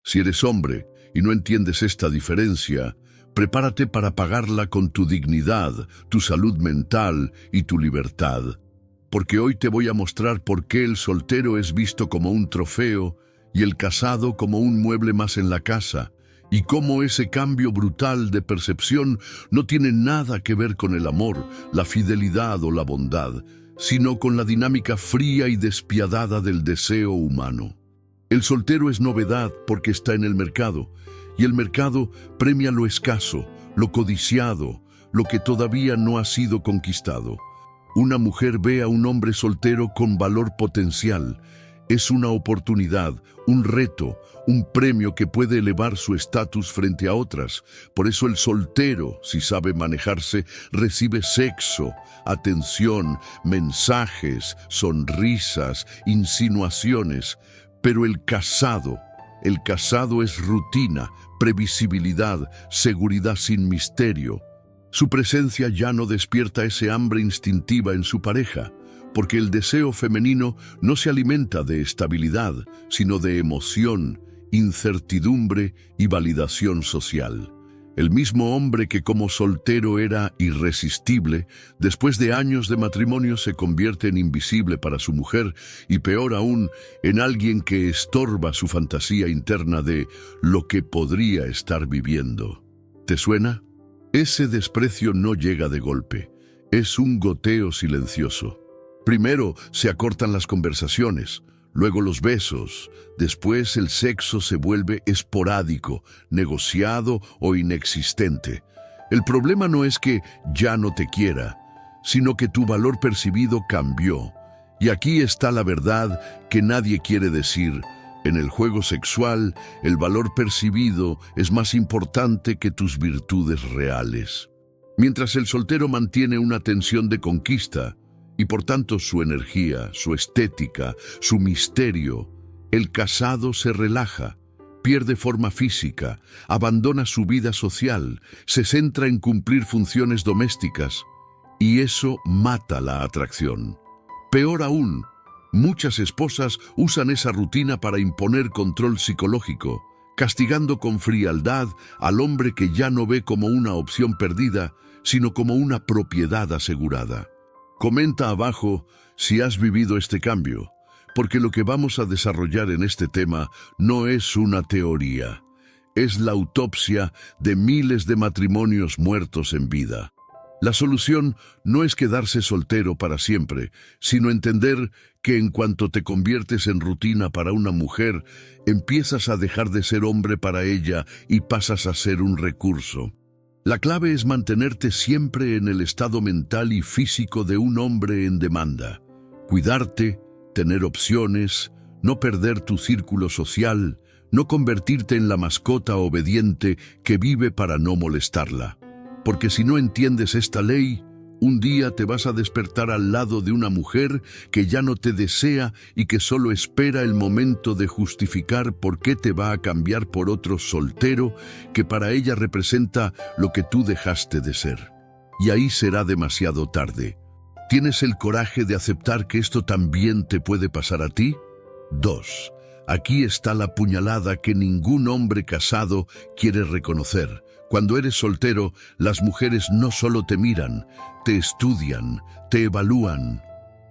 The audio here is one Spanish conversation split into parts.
Si eres hombre y no entiendes esta diferencia, prepárate para pagarla con tu dignidad, tu salud mental y tu libertad. Porque hoy te voy a mostrar por qué el soltero es visto como un trofeo y el casado como un mueble más en la casa, y cómo ese cambio brutal de percepción no tiene nada que ver con el amor, la fidelidad o la bondad, sino con la dinámica fría y despiadada del deseo humano. El soltero es novedad porque está en el mercado, y el mercado premia lo escaso, lo codiciado, lo que todavía no ha sido conquistado. Una mujer ve a un hombre soltero con valor potencial. Es una oportunidad, un reto, un premio que puede elevar su estatus frente a otras. Por eso el soltero, si sabe manejarse, recibe sexo, atención, mensajes, sonrisas, insinuaciones. Pero el casado es rutina, previsibilidad, seguridad sin misterio. Su presencia ya no despierta ese hambre instintiva en su pareja, porque el deseo femenino no se alimenta de estabilidad, sino de emoción, incertidumbre y validación social. El mismo hombre que como soltero era irresistible, después de años de matrimonio se convierte en invisible para su mujer y peor aún, en alguien que estorba su fantasía interna de lo que podría estar viviendo. ¿Te suena? Ese desprecio no llega de golpe, es un goteo silencioso. Primero se acortan las conversaciones, luego los besos, después el sexo se vuelve esporádico, negociado o inexistente. El problema no es que ya no te quiera, sino que tu valor percibido cambió. Y aquí está la verdad que nadie quiere decir. En el juego sexual, el valor percibido es más importante que tus virtudes reales. Mientras el soltero mantiene una tensión de conquista, y por tanto su energía, su estética, su misterio, el casado se relaja, pierde forma física, abandona su vida social, se centra en cumplir funciones domésticas, y eso mata la atracción. Peor aún, muchas esposas usan esa rutina para imponer control psicológico, castigando con frialdad al hombre que ya no ve como una opción perdida, sino como una propiedad asegurada. Comenta abajo si has vivido este cambio, porque lo que vamos a desarrollar en este tema no es una teoría, es la autopsia de miles de matrimonios muertos en vida. La solución no es quedarse soltero para siempre, sino entender que en cuanto te conviertes en rutina para una mujer, empiezas a dejar de ser hombre para ella y pasas a ser un recurso. La clave es mantenerte siempre en el estado mental y físico de un hombre en demanda. Cuidarte, tener opciones, no perder tu círculo social, no convertirte en la mascota obediente que vive para no molestarla. Porque si no entiendes esta ley, un día te vas a despertar al lado de una mujer que ya no te desea y que solo espera el momento de justificar por qué te va a cambiar por otro soltero que para ella representa lo que tú dejaste de ser. Y ahí será demasiado tarde. ¿Tienes el coraje de aceptar que esto también te puede pasar a ti? 2. Aquí está la puñalada que ningún hombre casado quiere reconocer. Cuando eres soltero, las mujeres no solo te miran, te estudian, te evalúan.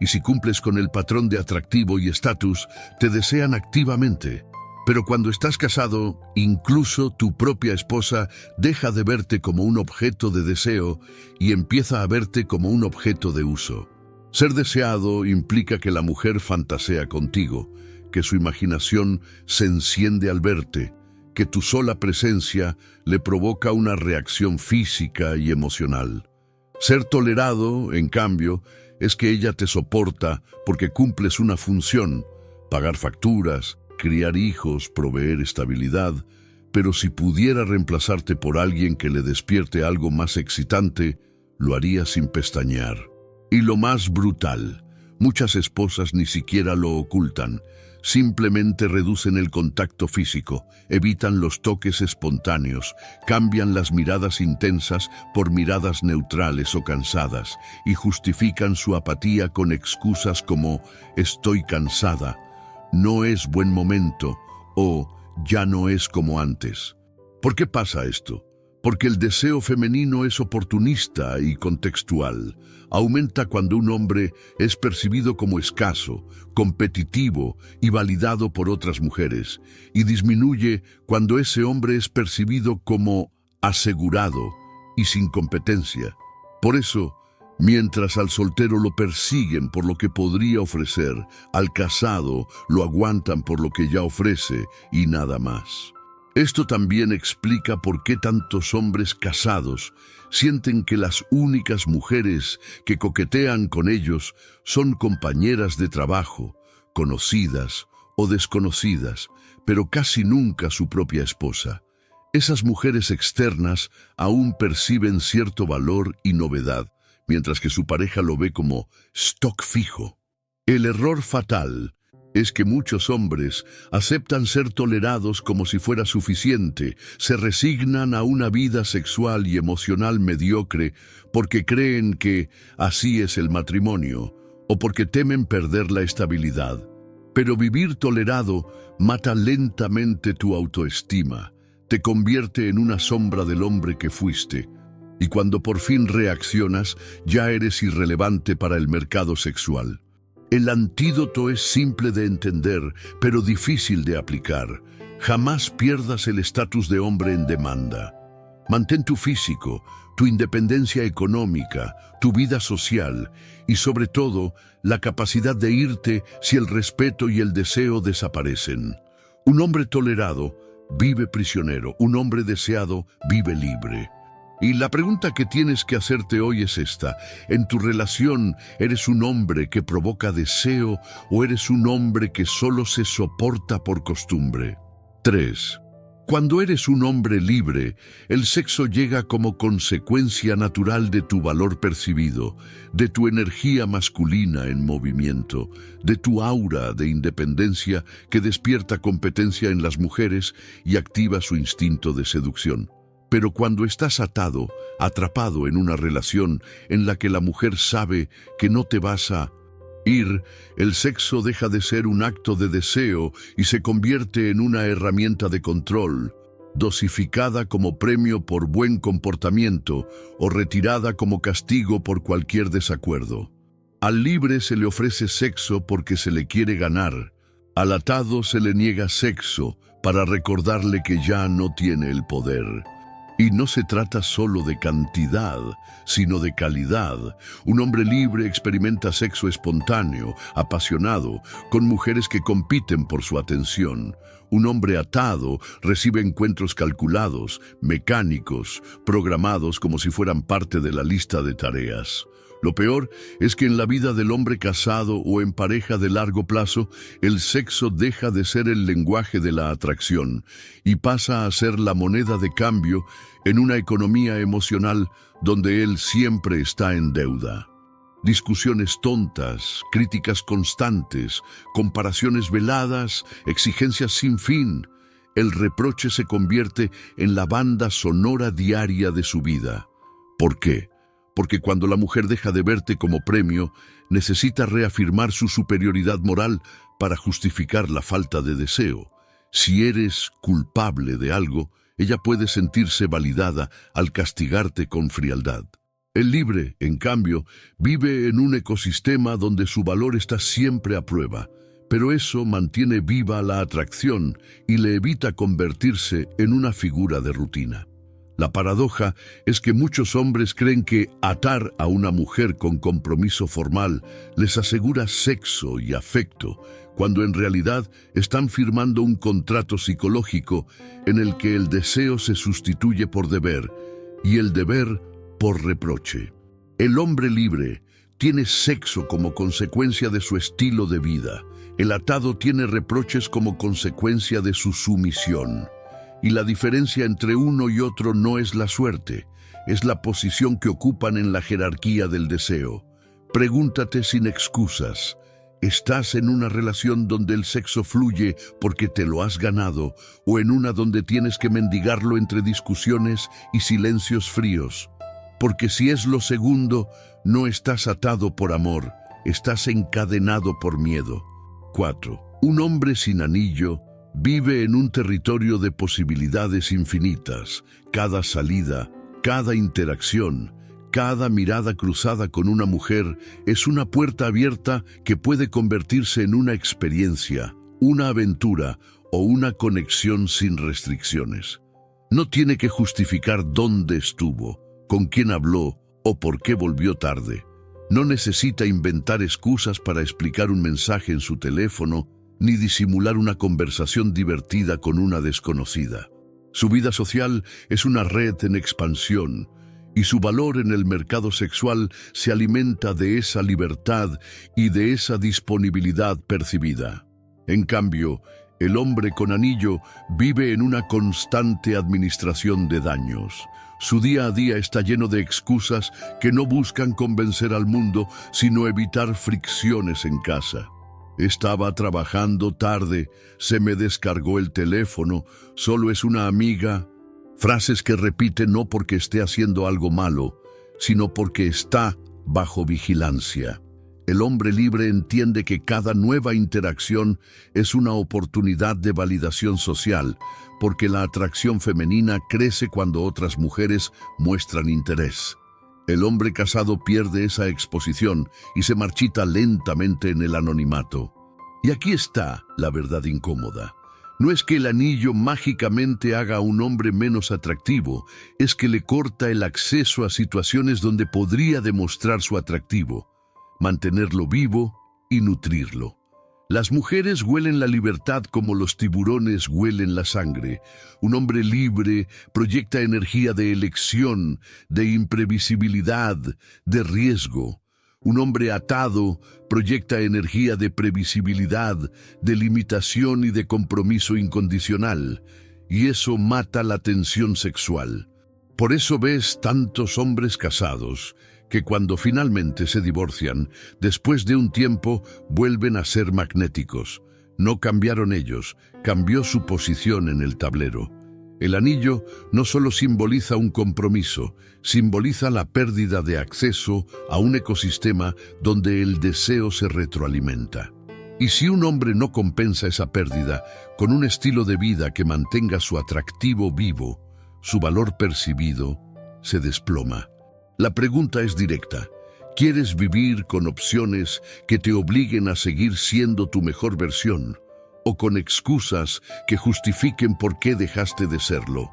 Y si cumples con el patrón de atractivo y estatus, te desean activamente. Pero cuando estás casado, incluso tu propia esposa deja de verte como un objeto de deseo y empieza a verte como un objeto de uso. Ser deseado implica que la mujer fantasea contigo, que su imaginación se enciende al verte, que tu sola presencia le provoca una reacción física y emocional. Ser tolerado, en cambio, es que ella te soporta porque cumples una función, pagar facturas, criar hijos, proveer estabilidad, pero si pudiera reemplazarte por alguien que le despierte algo más excitante, lo haría sin pestañear. Y lo más brutal, muchas esposas ni siquiera lo ocultan, simplemente reducen el contacto físico, evitan los toques espontáneos, cambian las miradas intensas por miradas neutrales o cansadas y justifican su apatía con excusas como «estoy cansada», «no es buen momento» o ya no es como antes. ¿Por qué pasa esto? Porque el deseo femenino es oportunista y contextual. Aumenta cuando un hombre es percibido como escaso, competitivo y validado por otras mujeres, y disminuye cuando ese hombre es percibido como asegurado y sin competencia. Por eso, mientras al soltero lo persiguen por lo que podría ofrecer, al casado lo aguantan por lo que ya ofrece y nada más. Esto también explica por qué tantos hombres casados sienten que las únicas mujeres que coquetean con ellos son compañeras de trabajo, conocidas o desconocidas, pero casi nunca su propia esposa. Esas mujeres externas aún perciben cierto valor y novedad, mientras que su pareja lo ve como stock fijo. El error fatal es que muchos hombres aceptan ser tolerados como si fuera suficiente, se resignan a una vida sexual y emocional mediocre porque creen que así es el matrimonio o porque temen perder la estabilidad. Pero vivir tolerado mata lentamente tu autoestima, te convierte en una sombra del hombre que fuiste, y cuando por fin reaccionas, ya eres irrelevante para el mercado sexual. El antídoto es simple de entender, pero difícil de aplicar. Jamás pierdas el estatus de hombre en demanda. Mantén tu físico, tu independencia económica, tu vida social y, sobre todo, la capacidad de irte si el respeto y el deseo desaparecen. Un hombre tolerado vive prisionero, un hombre deseado vive libre. Y la pregunta que tienes que hacerte hoy es esta: ¿en tu relación eres un hombre que provoca deseo o eres un hombre que solo se soporta por costumbre? 3. Cuando eres un hombre libre, el sexo llega como consecuencia natural de tu valor percibido, de tu energía masculina en movimiento, de tu aura de independencia que despierta competencia en las mujeres y activa su instinto de seducción. Pero cuando estás atado, atrapado en una relación en la que la mujer sabe que no te vas a ir, el sexo deja de ser un acto de deseo y se convierte en una herramienta de control, dosificada como premio por buen comportamiento o retirada como castigo por cualquier desacuerdo. Al libre se le ofrece sexo porque se le quiere ganar. Al atado se le niega sexo para recordarle que ya no tiene el poder. Y no se trata solo de cantidad, sino de calidad. Un hombre libre experimenta sexo espontáneo, apasionado, con mujeres que compiten por su atención. Un hombre atado recibe encuentros calculados, mecánicos, programados como si fueran parte de la lista de tareas. Lo peor es que en la vida del hombre casado o en pareja de largo plazo, el sexo deja de ser el lenguaje de la atracción y pasa a ser la moneda de cambio en una economía emocional donde él siempre está en deuda. Discusiones tontas, críticas constantes, comparaciones veladas, exigencias sin fin. El reproche se convierte en la banda sonora diaria de su vida. ¿Por qué? Porque cuando la mujer deja de verte como premio, necesita reafirmar su superioridad moral para justificar la falta de deseo. Si eres culpable de algo, ella puede sentirse validada al castigarte con frialdad. El libre, en cambio, vive en un ecosistema donde su valor está siempre a prueba, pero eso mantiene viva la atracción y le evita convertirse en una figura de rutina. La paradoja es que muchos hombres creen que atar a una mujer con compromiso formal les asegura sexo y afecto, cuando en realidad están firmando un contrato psicológico en el que el deseo se sustituye por deber y el deber por reproche. El hombre libre tiene sexo como consecuencia de su estilo de vida. El atado tiene reproches como consecuencia de su sumisión. Y la diferencia entre uno y otro no es la suerte, es la posición que ocupan en la jerarquía del deseo. Pregúntate sin excusas: ¿estás en una relación donde el sexo fluye porque te lo has ganado o en una donde tienes que mendigarlo entre discusiones y silencios fríos? Porque si es lo segundo, no estás atado por amor, estás encadenado por miedo. 4. Un hombre sin anillo Vive en un territorio de posibilidades infinitas. Cada salida, cada interacción, cada mirada cruzada con una mujer es una puerta abierta que puede convertirse en una experiencia, una aventura o una conexión sin restricciones. No tiene que justificar dónde estuvo, con quién habló o por qué volvió tarde. No necesita inventar excusas para explicar un mensaje en su teléfono ni disimular una conversación divertida con una desconocida. Su vida social es una red en expansión y su valor en el mercado sexual se alimenta de esa libertad y de esa disponibilidad percibida. En cambio, el hombre con anillo vive en una constante administración de daños. Su día a día está lleno de excusas que no buscan convencer al mundo, sino evitar fricciones en casa. Estaba trabajando tarde, se me descargó el teléfono, solo es una amiga. Frases que repite no porque esté haciendo algo malo, sino porque está bajo vigilancia. El hombre libre entiende que cada nueva interacción es una oportunidad de validación social, porque la atracción femenina crece cuando otras mujeres muestran interés. El hombre casado pierde esa exposición y se marchita lentamente en el anonimato. Y aquí está la verdad incómoda. No es que el anillo mágicamente haga a un hombre menos atractivo, es que le corta el acceso a situaciones donde podría demostrar su atractivo, mantenerlo vivo y nutrirlo. Las mujeres huelen la libertad como los tiburones huelen la sangre. Un hombre libre proyecta energía de elección, de imprevisibilidad, de riesgo. Un hombre atado proyecta energía de previsibilidad, de limitación y de compromiso incondicional. Y eso mata la tensión sexual. Por eso ves tantos hombres casados que cuando finalmente se divorcian, después de un tiempo vuelven a ser magnéticos. No cambiaron ellos, cambió su posición en el tablero. El anillo no solo simboliza un compromiso, simboliza la pérdida de acceso a un ecosistema donde el deseo se retroalimenta. Y si un hombre no compensa esa pérdida con un estilo de vida que mantenga su atractivo vivo, su valor percibido se desploma. La pregunta es directa. ¿Quieres vivir con opciones que te obliguen a seguir siendo tu mejor versión? ¿O con excusas que justifiquen por qué dejaste de serlo?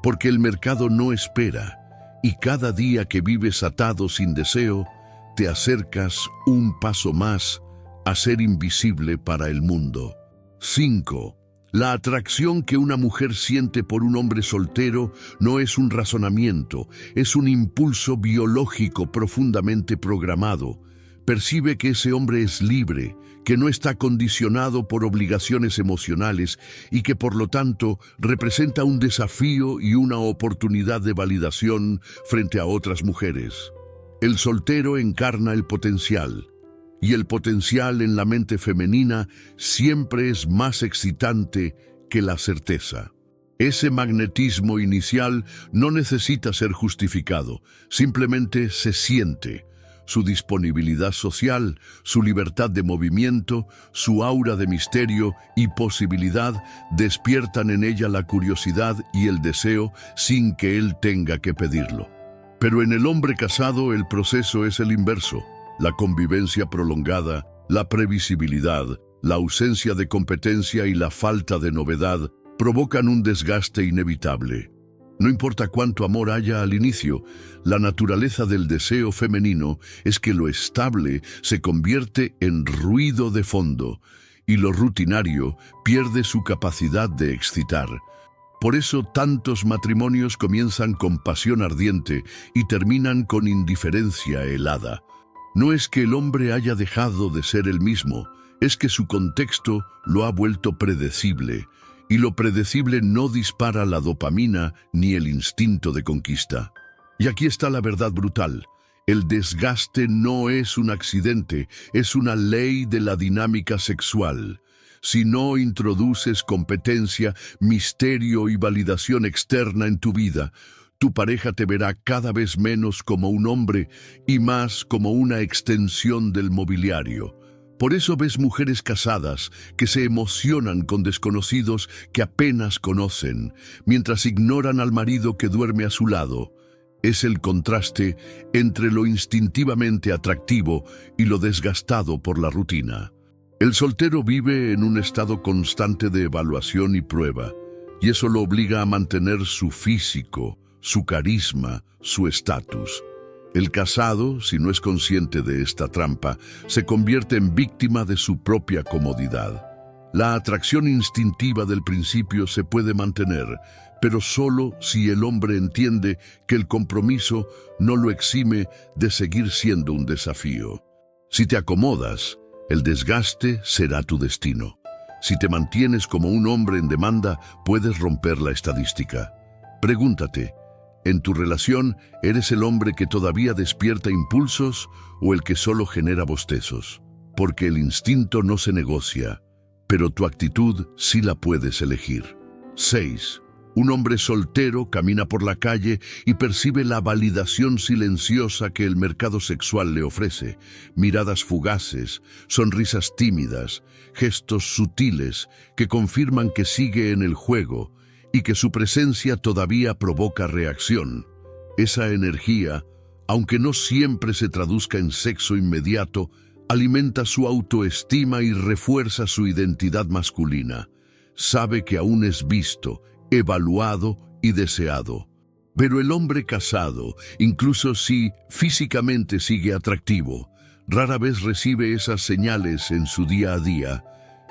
Porque el mercado no espera, y cada día que vives atado sin deseo, te acercas un paso más a ser invisible para el mundo. 5. La atracción que una mujer siente por un hombre soltero no es un razonamiento, es un impulso biológico profundamente programado. Percibe que ese hombre es libre, que no está condicionado por obligaciones emocionales y que por lo tanto representa un desafío y una oportunidad de validación frente a otras mujeres. El soltero encarna el potencial. Y el potencial en la mente femenina siempre es más excitante que la certeza. Ese magnetismo inicial no necesita ser justificado, simplemente se siente. Su disponibilidad social, su libertad de movimiento, su aura de misterio y posibilidad despiertan en ella la curiosidad y el deseo sin que él tenga que pedirlo. Pero en el hombre casado el proceso es el inverso. La convivencia prolongada, la previsibilidad, la ausencia de competencia y la falta de novedad provocan un desgaste inevitable. No importa cuánto amor haya al inicio, la naturaleza del deseo femenino es que lo estable se convierte en ruido de fondo y lo rutinario pierde su capacidad de excitar. Por eso tantos matrimonios comienzan con pasión ardiente y terminan con indiferencia helada. No es que el hombre haya dejado de ser el mismo, es que su contexto lo ha vuelto predecible, y lo predecible no dispara la dopamina ni el instinto de conquista. Y aquí está la verdad brutal. El desgaste no es un accidente, es una ley de la dinámica sexual. Si no introduces competencia, misterio y validación externa en tu vida, tu pareja te verá cada vez menos como un hombre y más como una extensión del mobiliario. Por eso ves mujeres casadas que se emocionan con desconocidos que apenas conocen, mientras ignoran al marido que duerme a su lado. Es el contraste entre lo instintivamente atractivo y lo desgastado por la rutina. El soltero vive en un estado constante de evaluación y prueba, y eso lo obliga a mantener su físico, su carisma, su estatus. El casado, si no es consciente de esta trampa, se convierte en víctima de su propia comodidad. La atracción instintiva del principio se puede mantener, pero solo si el hombre entiende que el compromiso no lo exime de seguir siendo un desafío. Si te acomodas, el desgaste será tu destino. Si te mantienes como un hombre en demanda, puedes romper la estadística. Pregúntate, ¿en tu relación eres el hombre que todavía despierta impulsos o el que solo genera bostezos? Porque el instinto no se negocia, pero tu actitud sí la puedes elegir. 6. Un hombre soltero camina por la calle y percibe la validación silenciosa que el mercado sexual le ofrece. Miradas fugaces, sonrisas tímidas, gestos sutiles que confirman que sigue en el juego y que su presencia todavía provoca reacción. Esa energía, aunque no siempre se traduzca en sexo inmediato, alimenta su autoestima y refuerza su identidad masculina. Sabe que aún es visto, evaluado y deseado. Pero el hombre casado, incluso si físicamente sigue atractivo, rara vez recibe esas señales en su día a día.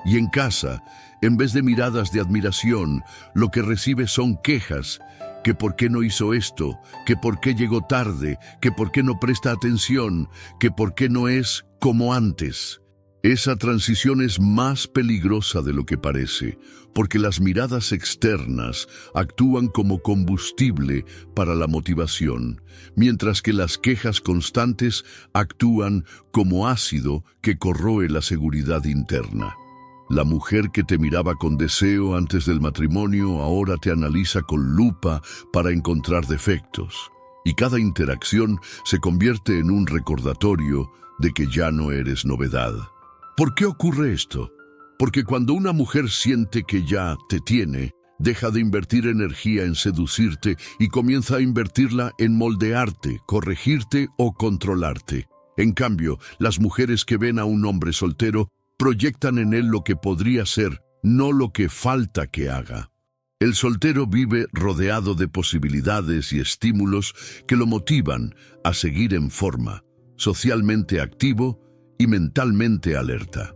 Y en casa, en vez de miradas de admiración, lo que recibe son quejas, que por qué no hizo esto, que por qué llegó tarde, que por qué no presta atención, que por qué no es como antes. Esa transición es más peligrosa de lo que parece, porque las miradas externas actúan como combustible para la motivación, mientras que las quejas constantes actúan como ácido que corroe la seguridad interna. La mujer que te miraba con deseo antes del matrimonio ahora te analiza con lupa para encontrar defectos, y cada interacción se convierte en un recordatorio de que ya no eres novedad. ¿Por qué ocurre esto? Porque cuando una mujer siente que ya te tiene, deja de invertir energía en seducirte y comienza a invertirla en moldearte, corregirte o controlarte. En cambio, las mujeres que ven a un hombre soltero proyectan en él lo que podría ser, no lo que falta que haga. El soltero vive rodeado de posibilidades y estímulos que lo motivan a seguir en forma, socialmente activo y mentalmente alerta.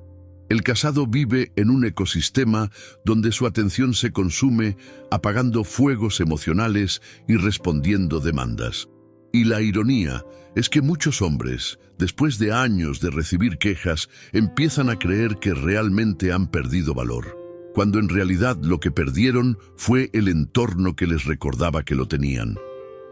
El casado vive en un ecosistema donde su atención se consume apagando fuegos emocionales y respondiendo demandas. Y la ironía es que muchos hombres, después de años de recibir quejas, empiezan a creer que realmente han perdido valor, cuando en realidad lo que perdieron fue el entorno que les recordaba que lo tenían.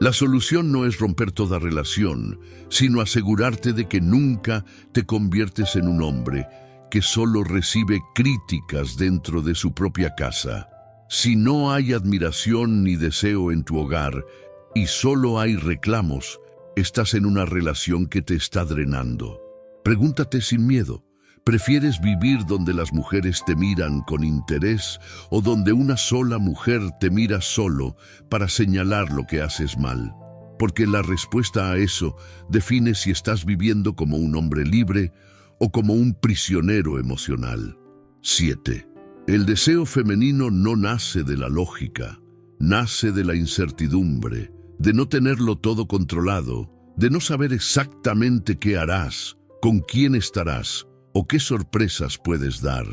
La solución no es romper toda relación, sino asegurarte de que nunca te conviertes en un hombre que solo recibe críticas dentro de su propia casa. Si no hay admiración ni deseo en tu hogar y solo hay reclamos, estás en una relación que te está drenando. Pregúntate sin miedo, ¿prefieres vivir donde las mujeres te miran con interés o donde una sola mujer te mira solo para señalar lo que haces mal? Porque la respuesta a eso define si estás viviendo como un hombre libre o como un prisionero emocional. 7. El deseo femenino no nace de la lógica, nace de la incertidumbre, de no tenerlo todo controlado, de no saber exactamente qué harás, con quién estarás o qué sorpresas puedes dar.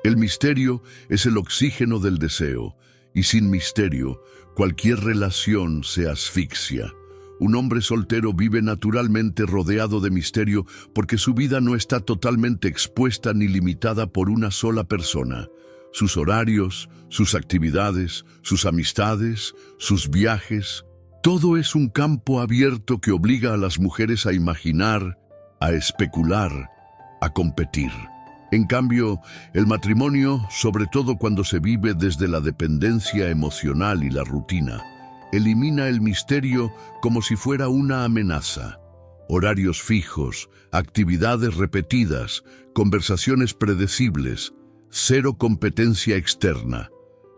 El misterio es el oxígeno del deseo, y sin misterio, cualquier relación se asfixia. Un hombre soltero vive naturalmente rodeado de misterio porque su vida no está totalmente expuesta ni limitada por una sola persona. Sus horarios, sus actividades, sus amistades, sus viajes, todo es un campo abierto que obliga a las mujeres a imaginar, a especular, a competir. En cambio, el matrimonio, sobre todo cuando se vive desde la dependencia emocional y la rutina, elimina el misterio como si fuera una amenaza. horarios fijos, actividades repetidas, conversaciones predecibles, cero competencia externa.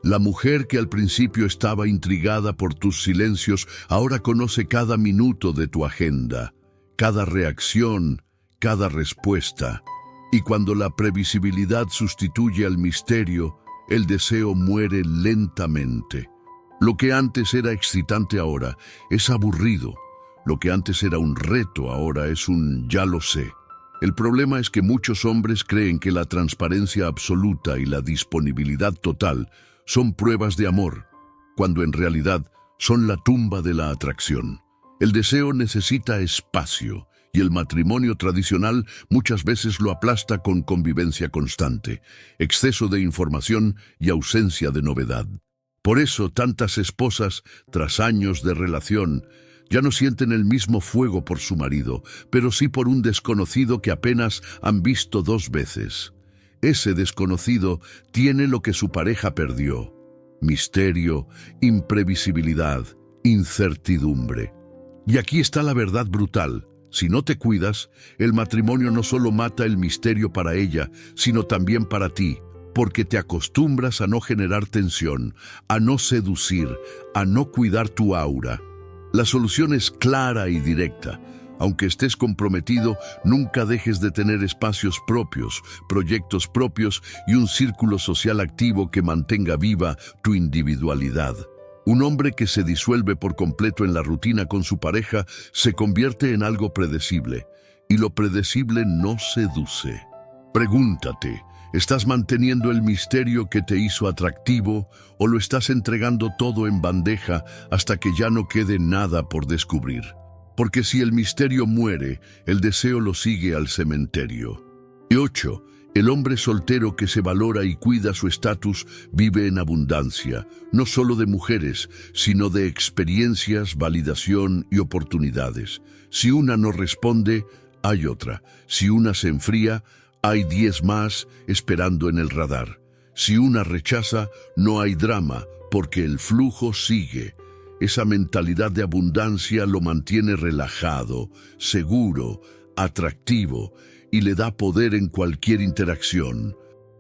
La mujer que al principio estaba intrigada por tus silencios, ahora conoce cada minuto de tu agenda, cada reacción, cada respuesta. Y cuando la previsibilidad sustituye al misterio, el deseo muere lentamente. Lo que antes era excitante ahora es aburrido. Lo que antes era un reto ahora es un ya lo sé. El problema es que muchos hombres creen que la transparencia absoluta y la disponibilidad total son pruebas de amor, cuando en realidad son la tumba de la atracción. El deseo necesita espacio, y el matrimonio tradicional muchas veces lo aplasta con convivencia constante, exceso de información y ausencia de novedad. Por eso tantas esposas, tras años de relación, ya no sienten el mismo fuego por su marido, pero sí por un desconocido que apenas han visto 2 veces. Ese desconocido tiene lo que su pareja perdió: misterio, imprevisibilidad, incertidumbre. Y aquí está la verdad brutal. Si no te cuidas, el matrimonio no solo mata el misterio para ella, sino también para ti, porque te acostumbras a no generar tensión, a no seducir, a no cuidar tu aura. La solución es clara y directa. Aunque estés comprometido, nunca dejes de tener espacios propios, proyectos propios y un círculo social activo que mantenga viva tu individualidad. Un hombre que se disuelve por completo en la rutina con su pareja se convierte en algo predecible, y lo predecible no seduce. Pregúntate, ¿estás manteniendo el misterio que te hizo atractivo o lo estás entregando todo en bandeja hasta que ya no quede nada por descubrir? Porque si el misterio muere, el deseo lo sigue al cementerio. Y 8. El hombre soltero que se valora y cuida su estatus vive en abundancia, no solo de mujeres, sino de experiencias, validación y oportunidades. Si una no responde, hay otra. Si una se enfría, hay 10 más esperando en el radar. Si una rechaza, no hay drama, porque el flujo sigue. Esa mentalidad de abundancia lo mantiene relajado, seguro, atractivo y le da poder en cualquier interacción.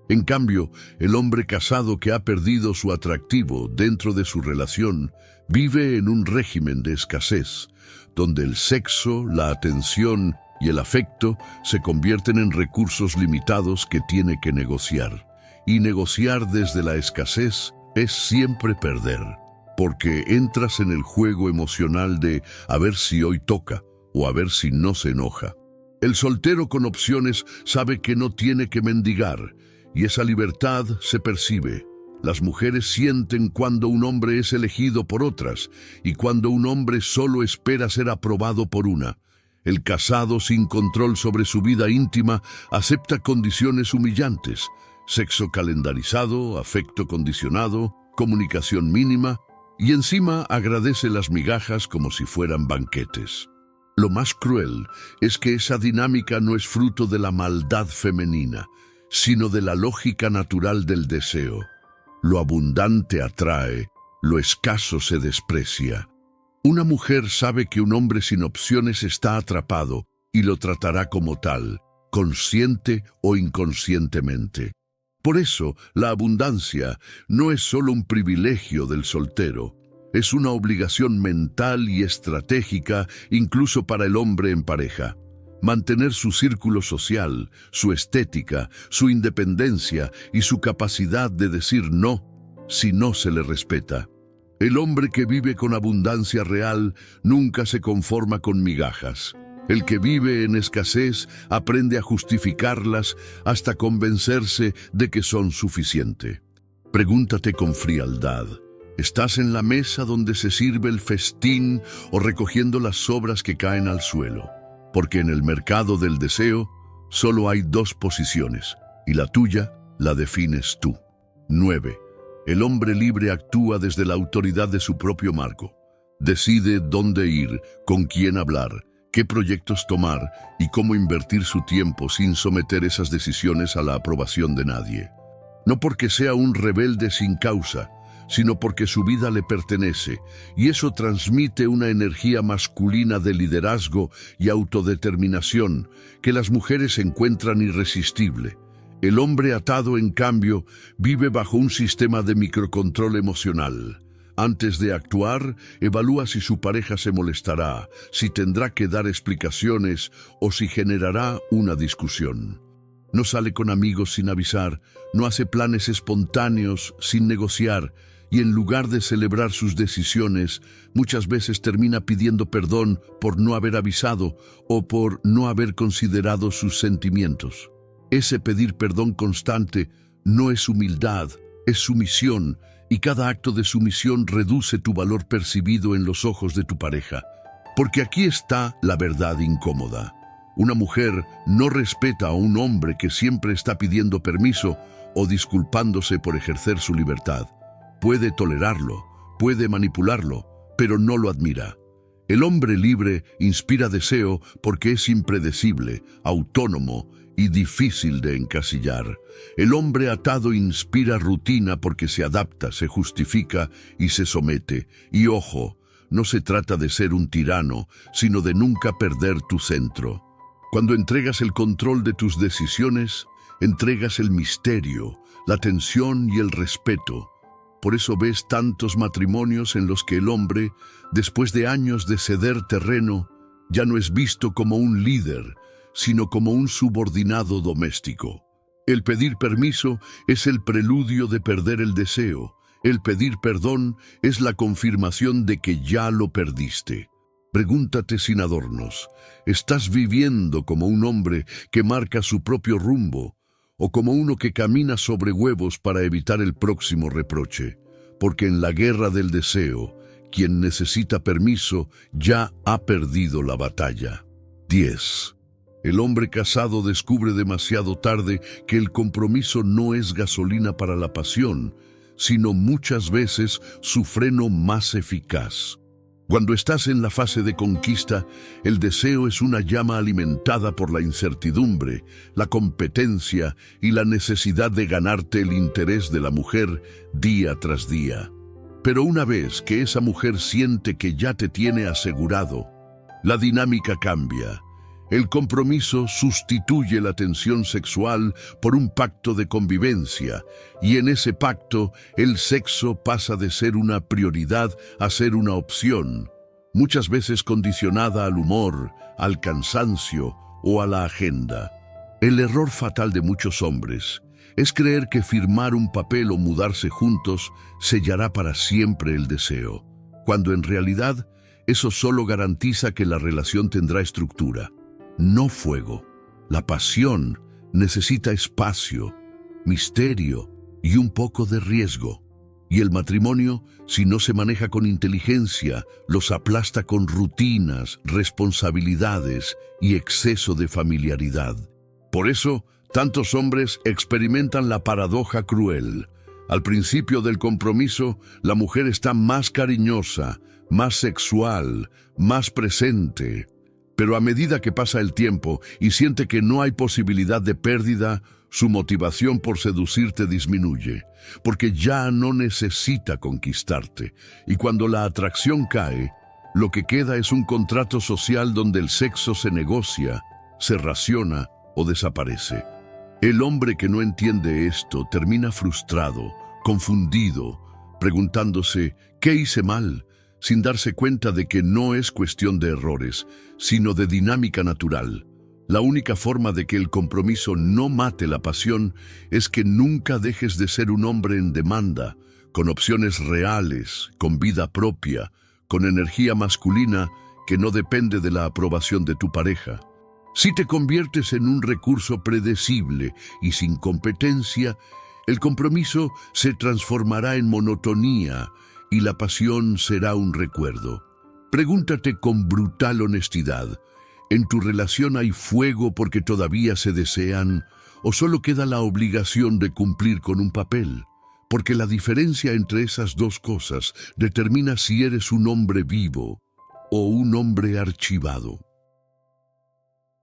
En cambio, el hombre casado que ha perdido su atractivo dentro de su relación vive en un régimen de escasez, donde el sexo, la atención y el afecto se convierten en recursos limitados que tiene que negociar. Y negociar desde la escasez es siempre perder, porque entras en el juego emocional de a ver si hoy toca o a ver si no se enoja. El soltero con opciones sabe que no tiene que mendigar, y esa libertad se percibe. Las mujeres sienten cuando un hombre es elegido por otras y cuando un hombre solo espera ser aprobado por una. El casado sin control sobre su vida íntima acepta condiciones humillantes: sexo calendarizado, afecto condicionado, comunicación mínima, y encima agradece las migajas como si fueran banquetes. Lo más cruel es que esa dinámica no es fruto de la maldad femenina, sino de la lógica natural del deseo. Lo abundante atrae, lo escaso se desprecia. Una mujer sabe que un hombre sin opciones está atrapado y lo tratará como tal, consciente o inconscientemente. Por eso, la abundancia no es solo un privilegio del soltero, es una obligación mental y estratégica incluso para el hombre en pareja. Mantener su círculo social, su estética, su independencia y su capacidad de decir no si no se le respeta. El hombre que vive con abundancia real nunca se conforma con migajas. El que vive en escasez aprende a justificarlas hasta convencerse de que son suficiente. Pregúntate con frialdad: ¿estás en la mesa donde se sirve el festín o recogiendo las sobras que caen al suelo? Porque en el mercado del deseo solo hay 2 posiciones, y la tuya la defines tú. 9. El hombre libre actúa desde la autoridad de su propio marco. Decide dónde ir, con quién hablar, qué proyectos tomar y cómo invertir su tiempo sin someter esas decisiones a la aprobación de nadie. No porque sea un rebelde sin causa, sino porque su vida le pertenece, y eso transmite una energía masculina de liderazgo y autodeterminación que las mujeres encuentran irresistible. El hombre atado, en cambio, vive bajo un sistema de microcontrol emocional. Antes de actuar, evalúa si su pareja se molestará, si tendrá que dar explicaciones o si generará una discusión. No sale con amigos sin avisar, no hace planes espontáneos sin negociar, y en lugar de celebrar sus decisiones, muchas veces termina pidiendo perdón por no haber avisado o por no haber considerado sus sentimientos. Ese pedir perdón constante no es humildad, es sumisión, y cada acto de sumisión reduce tu valor percibido en los ojos de tu pareja. Porque aquí está la verdad incómoda. Una mujer no respeta a un hombre que siempre está pidiendo permiso o disculpándose por ejercer su libertad. Puede tolerarlo, puede manipularlo, pero no lo admira. El hombre libre inspira deseo porque es impredecible, autónomo y difícil de encasillar. El hombre atado inspira rutina porque se adapta, se justifica y se somete. Y ojo, no se trata de ser un tirano, sino de nunca perder tu centro. Cuando entregas el control de tus decisiones, entregas el misterio, la atención y el respeto. Por eso ves tantos matrimonios en los que el hombre, después de años de ceder terreno, ya no es visto como un líder, sino como un subordinado doméstico. El pedir permiso es el preludio de perder el deseo. El pedir perdón es la confirmación de que ya lo perdiste. Pregúntate sin adornos, ¿estás viviendo como un hombre que marca su propio rumbo o como uno que camina sobre huevos para evitar el próximo reproche? Porque en la guerra del deseo, quien necesita permiso ya ha perdido la batalla. 10. El hombre casado descubre demasiado tarde que el compromiso no es gasolina para la pasión, sino muchas veces su freno más eficaz. Cuando estás en la fase de conquista, el deseo es una llama alimentada por la incertidumbre, la competencia y la necesidad de ganarte el interés de la mujer día tras día. Pero una vez que esa mujer siente que ya te tiene asegurado, la dinámica cambia. El compromiso sustituye la tensión sexual por un pacto de convivencia, y en ese pacto el sexo pasa de ser una prioridad a ser una opción, muchas veces condicionada al humor, al cansancio o a la agenda. El error fatal de muchos hombres es creer que firmar un papel o mudarse juntos sellará para siempre el deseo, cuando en realidad eso solo garantiza que la relación tendrá estructura, no fuego. La pasión necesita espacio, misterio y un poco de riesgo. Y el matrimonio, si no se maneja con inteligencia, los aplasta con rutinas, responsabilidades y exceso de familiaridad. Por eso, tantos hombres experimentan la paradoja cruel. Al principio del compromiso, la mujer está más cariñosa, más sexual, más presente. Pero a medida que pasa el tiempo y siente que no hay posibilidad de pérdida, su motivación por seducirte disminuye, porque ya no necesita conquistarte. Y cuando la atracción cae, lo que queda es un contrato social donde el sexo se negocia, se raciona o desaparece. El hombre que no entiende esto termina frustrado, confundido, preguntándose ¿qué hice mal?, sin darse cuenta de que no es cuestión de errores, sino de dinámica natural. La única forma de que el compromiso no mate la pasión es que nunca dejes de ser un hombre en demanda, con opciones reales, con vida propia, con energía masculina que no depende de la aprobación de tu pareja. Si te conviertes en un recurso predecible y sin competencia, el compromiso se transformará en monotonía, y la pasión será un recuerdo. Pregúntate con brutal honestidad, ¿en tu relación hay fuego porque todavía se desean o solo queda la obligación de cumplir con un papel? Porque la diferencia entre esas dos cosas determina si eres un hombre vivo o un hombre archivado.